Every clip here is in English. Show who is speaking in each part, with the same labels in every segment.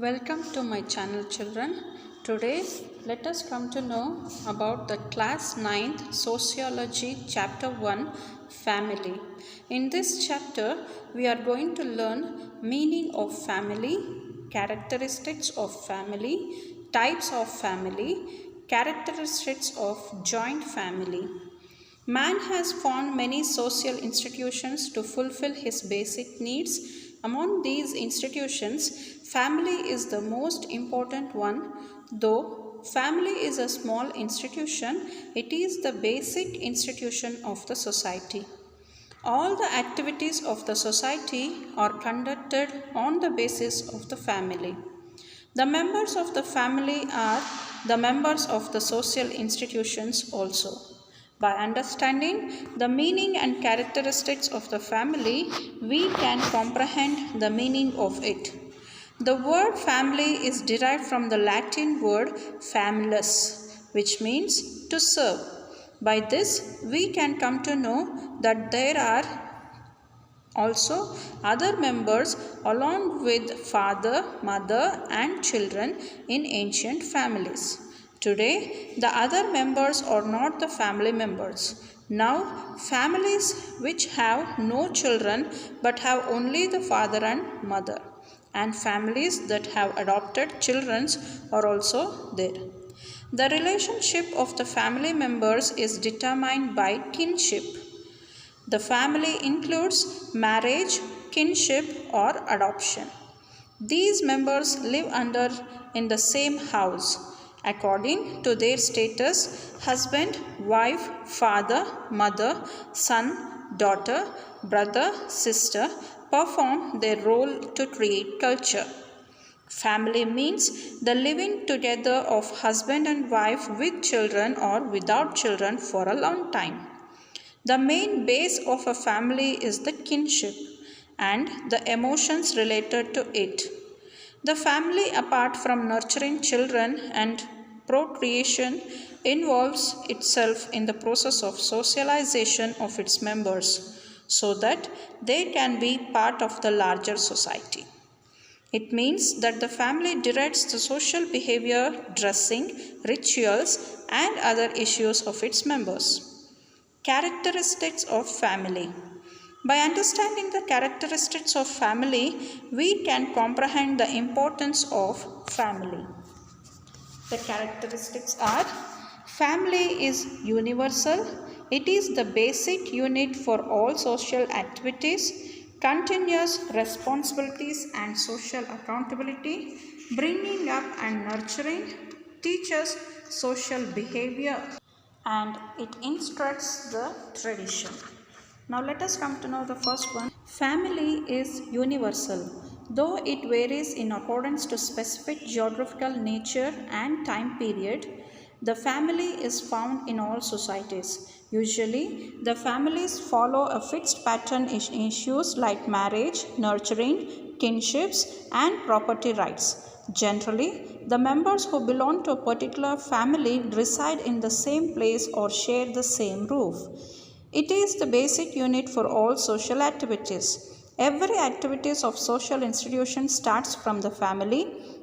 Speaker 1: Welcome to my channel, children. Today let us come to know about the class 9th sociology chapter 1 family. In this chapter we are going to learn meaning of family, characteristics of family, types of family, characteristics of joint family. Man has formed many social institutions to fulfill his basic needs. Among these institutions, family is the most important one. Though family is a small institution, it is the basic institution of the society. All the activities of the society are conducted on the basis of the family. The members of the family are the members of the social institutions also. By understanding the meaning and characteristics of the family, we can comprehend the meaning of it. The word family is derived from the Latin word famulus, which means to serve. By this, we can come to know that there are also other members along with father, mother and children in ancient families. Today, the other members are not the family members. Now, families which have no children but have only the father and mother, and families that have adopted children are also there. The relationship of the family members is determined by kinship. The family includes marriage, kinship, or adoption. These members live in the same house. According to their status, husband, wife, father, mother, son, daughter, brother, sister perform their role to create culture. Family means the living together of husband and wife with children or without children for a long time. The main base of a family is the kinship and the emotions related to it. The family, apart from nurturing children and procreation, involves itself in the process of socialization of its members so that they can be part of the larger society. It means that the family directs the social behavior, dressing, rituals, and other issues of its members. Characteristics of family. By understanding the characteristics of family, we can comprehend the importance of family. The characteristics are: family is universal. It is the basic unit for all social activities, continuous responsibilities and social accountability, bringing up and nurturing, teaches social behavior, and it instructs the tradition. Now let us come to know the first one. Family is universal. Though it varies in accordance to specific geographical nature and time period, the family is found in all societies. Usually, the families follow a fixed pattern in issues like marriage, nurturing, kinships, and property rights. Generally, the members who belong to a particular family reside in the same place or share the same roof. It is the basic unit for all social activities. Every activities of social institution starts from the family.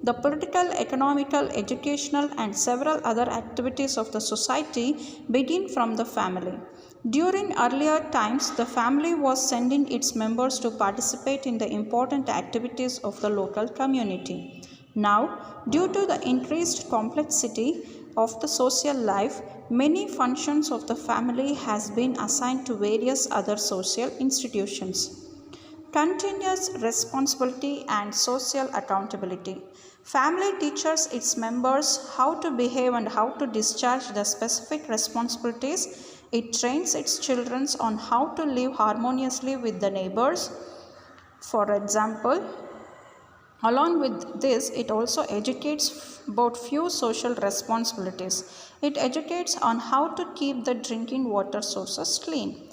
Speaker 1: The political, economical, educational and several other activities of the society begin from the family. During earlier times, the family was sending its members to participate in the important activities of the local community. Now, due to the increased complexity of the social life, many functions of the family has been assigned to various other social institutions. Continuous responsibility and social accountability. Family teaches its members how to behave and how to discharge the specific responsibilities. It trains its children on how to live harmoniously with the neighbors. For example, along with this, it also educates about few social responsibilities. It educates on how to keep the drinking water sources clean.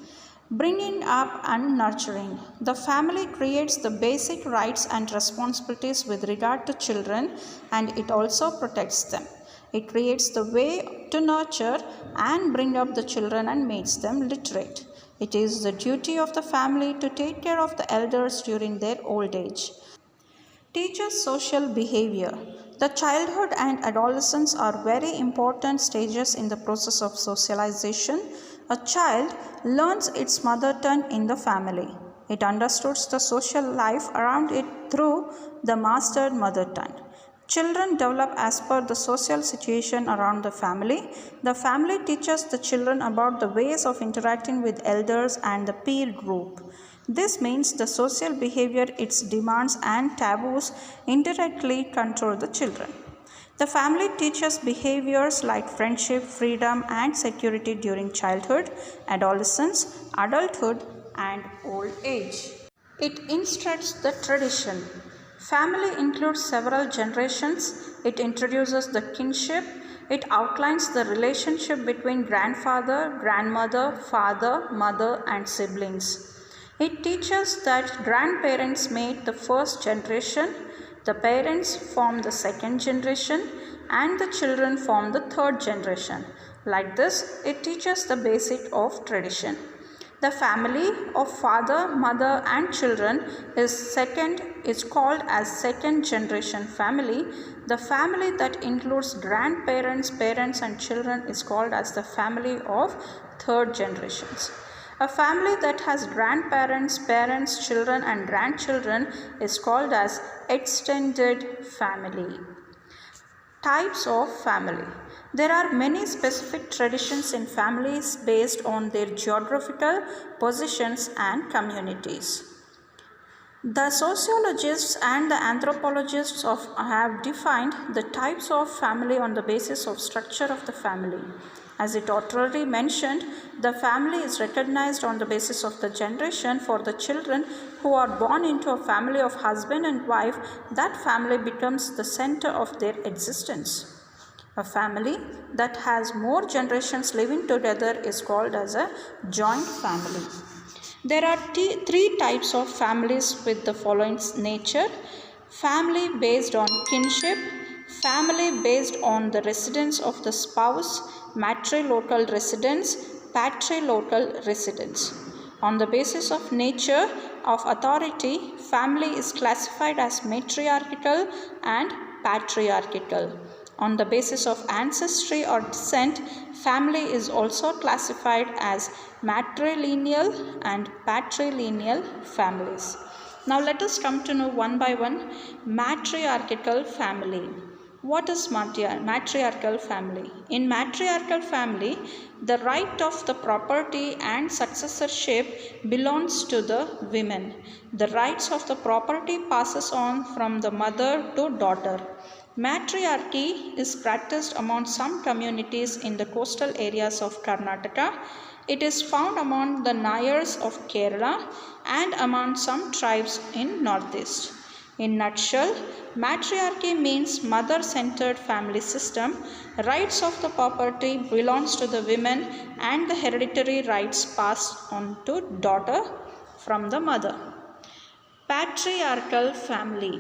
Speaker 1: Bringing up and nurturing. The family creates the basic rights and responsibilities with regard to children, and it also protects them. It creates the way to nurture and bring up the children and makes them literate. It is the duty of the family to take care of the elders during their old age. Teaches social behavior. The childhood and adolescence are very important stages in the process of socialization. A child learns its mother tongue in the family. It understands the social life around it through the mastered mother tongue. Children develop as per the social situation around the family. The family teaches the children about the ways of interacting with elders and the peer group. This means the social behavior, its demands and taboos indirectly control the children. The family teaches behaviors like friendship, freedom, and security during childhood, adolescence, adulthood, and old age. It instructs the tradition. Family includes several generations. It introduces the kinship. It outlines the relationship between grandfather, grandmother, father, mother, and siblings. It teaches that grandparents made the first generation, the parents form the second generation, and the children form the third generation. Like this, it teaches the basic of tradition. The family of father, mother, and children is called as second generation family. The family that includes grandparents, parents, and children is called as the family of third generations. A family that has grandparents, parents, children, and grandchildren is called as extended family. Types of family. There are many specific traditions in families based on their geographical positions and communities. The sociologists and the anthropologists have defined the types of family on the basis of structure of the family. As it already mentioned, the family is recognized on the basis of the generation. For the children who are born into a family of husband and wife, that family becomes the center of their existence. A family that has more generations living together is called as a joint family. There are three types of families with the following nature: family based on kinship, family based on the residence of the spouse, matrilocal residence, patrilocal residence. On the basis of nature of authority, family is classified as matriarchal and patriarchal. On the basis of ancestry or descent, family is also classified as matrilineal and patrilineal families. Now let us come to know one by one matriarchal family. What is matriarchal family? In matriarchal family, the right of the property and successorship belongs to the women. The rights of the property passes on from the mother to daughter. Matriarchy is practiced among some communities in the coastal areas of Karnataka. It is found among the Nayars of Kerala and among some tribes in Northeast. In nutshell, matriarchy means mother-centered family system. Rights of the property belongs to the women and the hereditary rights passed on to daughter from the mother. Patriarchal family.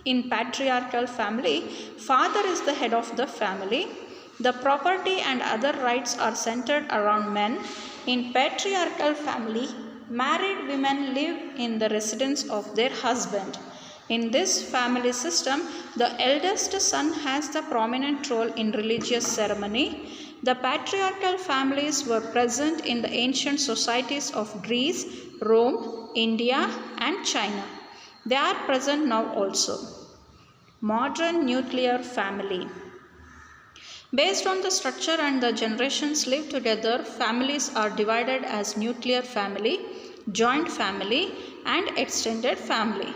Speaker 1: In patriarchal family, father is the head of the family. The property and other rights are centered around men. In patriarchal family, married women live in the residence of their husband. In this family system, the eldest son has the prominent role in religious ceremony. The patriarchal families were present in the ancient societies of Greece, Rome, India, and China. They are present now also. Modern nuclear family. Based on the structure and the generations live together, families are divided as nuclear family, joint family, and extended family.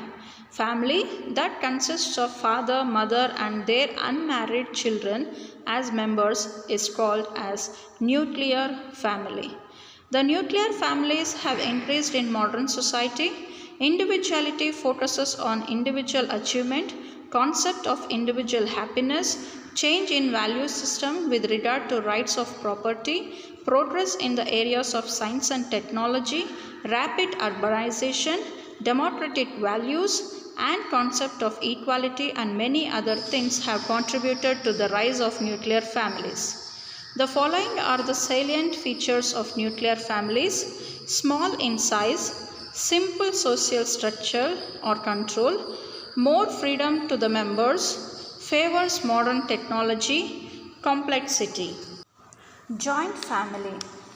Speaker 1: Family that consists of father, mother, and their unmarried children as members is called as nuclear family. The nuclear families have increased in modern society. Individuality focuses on individual achievement, concept of individual happiness, change in value system with regard to rights of property, progress in the areas of science and technology, rapid urbanization, democratic values, and concept of equality and many other things have contributed to the rise of nuclear families. The following are the salient features of nuclear families: small in size, simple social structure or control, More freedom to the members favors modern technology, complexity. Joint family.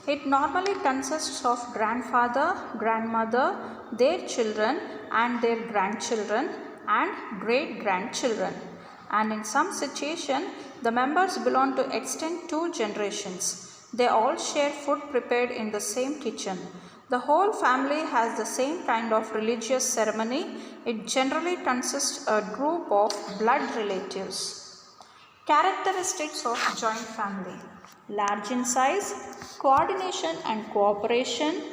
Speaker 1: It normally consists of grandfather, grandmother, their children and their grandchildren and great grandchildren. And in some situation, the members belong to extend 2 generations. They all share food prepared in the same kitchen. The whole family has the same kind of religious ceremony. It generally consists a group of blood relatives. Characteristics of joint family: large in size, coordination and cooperation,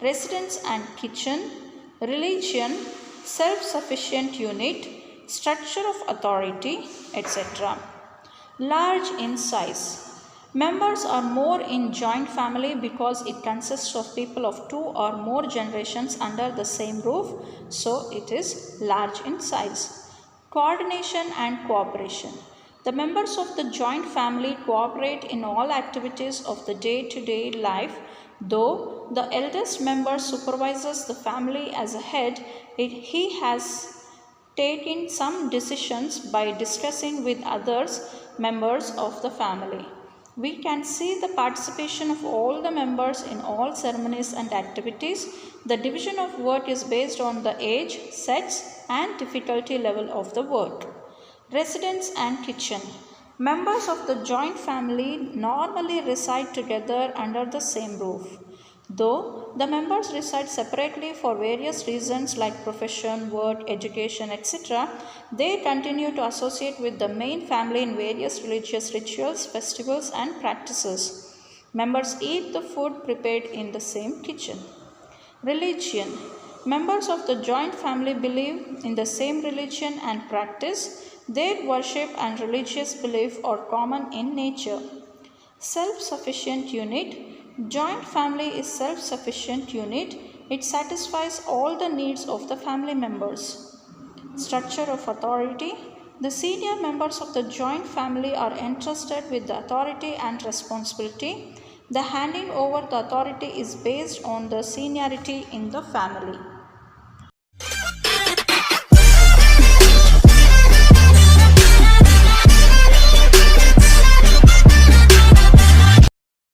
Speaker 1: residence and kitchen, religion, self-sufficient unit, structure of authority, etc. Large in size. Members are more in joint family because it consists of people of 2 or more generations under the same roof, so it is large in size. Coordination and cooperation. The members of the joint family cooperate in all activities of the day-to-day life. Though the eldest member supervises the family as a head, he has taken some decisions by discussing with others members of the family. We can see the participation of all the members in all ceremonies and activities. The division of work is based on the age, sex and difficulty level of the work. Residence and kitchen. Members of the joint family normally reside together under the same roof. Though the members reside separately for various reasons like profession, work, education, etc., they continue to associate with the main family in various religious rituals, festivals and practices. Members eat the food prepared in the same kitchen. Religion. Members of the joint family believe in the same religion and practice. Their worship and religious belief are common in nature. Self-sufficient unit. Joint family is self-sufficient unit. It satisfies all the needs of the family members. Structure of authority. The senior members of the joint family are entrusted with the authority and responsibility. The handing over the authority is based on the seniority in the family.